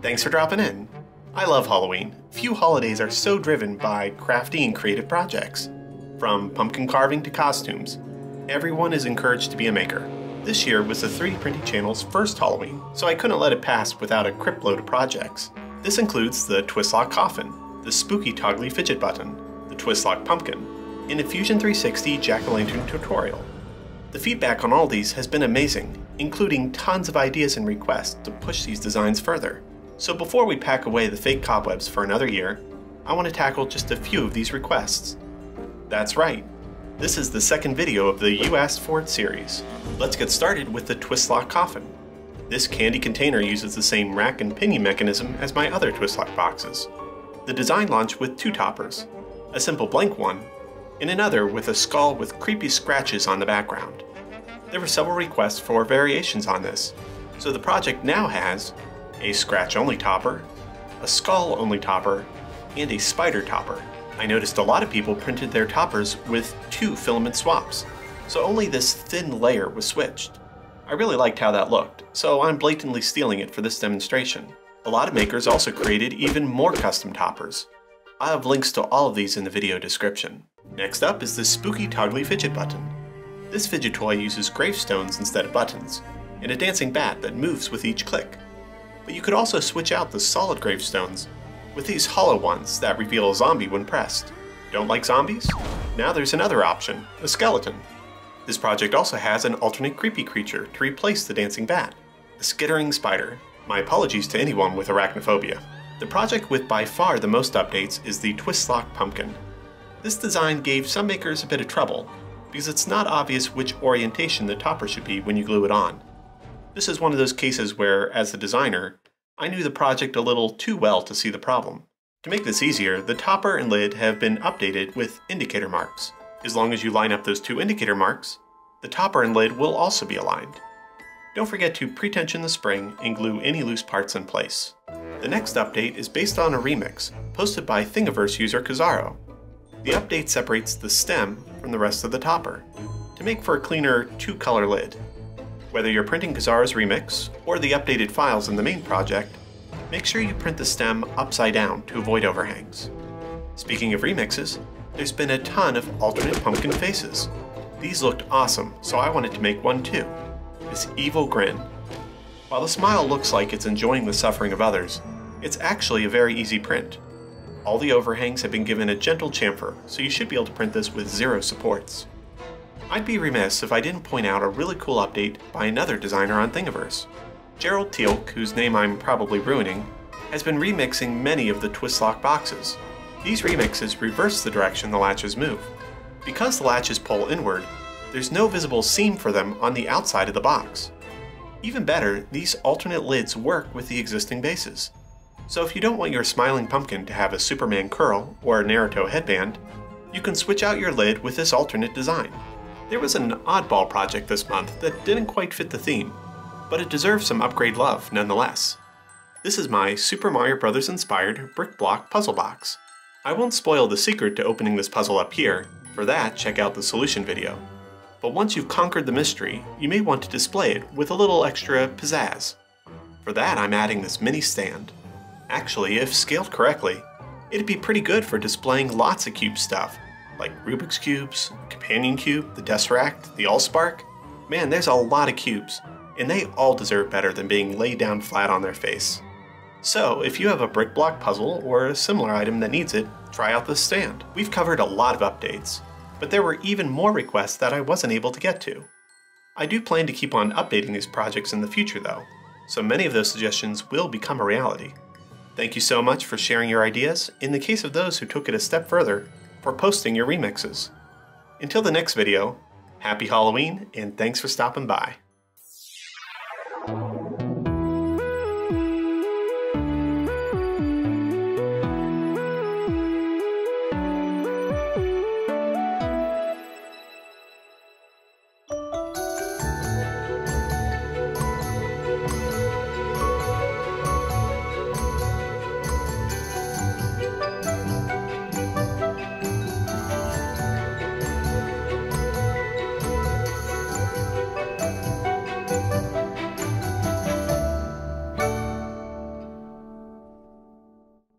Thanks for dropping in. I love Halloween. Few holidays are so driven by crafty and creative projects. From pumpkin carving to costumes, everyone is encouraged to be a maker. This year was the 3D Printing channel's first Halloween, so I couldn't let it pass without a cripload of projects. This includes the Twistlock Coffin, the Spooky Toggly Fidget Button, the Twistlock Pumpkin, and a Fusion 360 Jack-o'-lantern tutorial. The feedback on all these has been amazing, including tons of ideas and requests to push these designs further. So before we pack away the fake cobwebs for another year, I want to tackle just a few of these requests. That's right, this is the second video of the You Asked For It series. Let's get started with the Twistlock Coffin. This candy container uses the same rack and pinion mechanism as my other Twistlock boxes. The design launched with two toppers, a simple blank one, and another with a skull with creepy scratches on the background. There were several requests for variations on this, so the project now has a scratch-only topper, a skull-only topper, and a spider topper. I noticed a lot of people printed their toppers with two filament swaps, so only this thin layer was switched. I really liked how that looked, so I'm blatantly stealing it for this demonstration. A lot of makers also created even more custom toppers. I have links to all of these in the video description. Next up is the Spooky Toggly Fidget Button. This fidget toy uses gravestones instead of buttons, and a dancing bat that moves with each click. But you could also switch out the solid gravestones with these hollow ones that reveal a zombie when pressed. Don't like zombies? Now there's another option, a skeleton. This project also has an alternate creepy creature to replace the dancing bat, a skittering spider. My apologies to anyone with arachnophobia. The project with by far the most updates is the Twistlock Pumpkin. This design gave some makers a bit of trouble, because it's not obvious which orientation the topper should be when you glue it on. This is one of those cases where, as the designer, I knew the project a little too well to see the problem. To make this easier, the topper and lid have been updated with indicator marks. As long as you line up those two indicator marks, the topper and lid will also be aligned. Don't forget to pre-tension the spring and glue any loose parts in place. The next update is based on a remix posted by Thingiverse user Kazaro. The update separates the stem from the rest of the topper to make for a cleaner two-color lid. Whether you're printing Kazaro's remix or the updated files in the main project, make sure you print the stem upside down to avoid overhangs. Speaking of remixes, there's been a ton of alternate pumpkin faces. These looked awesome, so I wanted to make one too. This evil grin. While the smile looks like it's enjoying the suffering of others, it's actually a very easy print. All the overhangs have been given a gentle chamfer, so you should be able to print this with zero supports. I'd be remiss if I didn't point out a really cool update by another designer on Thingiverse. Gerald Teal'c, whose name I'm probably ruining, has been remixing many of the Twistlock boxes. These remixes reverse the direction the latches move. Because the latches pull inward, there's no visible seam for them on the outside of the box. Even better, these alternate lids work with the existing bases. So if you don't want your smiling pumpkin to have a Superman curl or a Naruto headband, you can switch out your lid with this alternate design. There was an oddball project this month that didn't quite fit the theme, but it deserves some upgrade love nonetheless. This is my Super Mario Bros. Inspired brick block puzzle box. I won't spoil the secret to opening this puzzle up here. For that, check out the solution video. But once you've conquered the mystery, you may want to display it with a little extra pizzazz. For that, I'm adding this mini stand. Actually, if scaled correctly, it'd be pretty good for displaying lots of cube stuff, like Rubik's Cubes, Companion Cube, the Tesseract, the Allspark. Man, there's a lot of cubes, and they all deserve better than being laid down flat on their face. So, if you have a brick block puzzle or a similar item that needs it, try out this stand. We've covered a lot of updates, but there were even more requests that I wasn't able to get to. I do plan to keep on updating these projects in the future though, so many of those suggestions will become a reality. Thank you so much for sharing your ideas, in the case of those who took it a step further, for posting your remixes. Until the next video, happy Halloween and thanks for stopping by.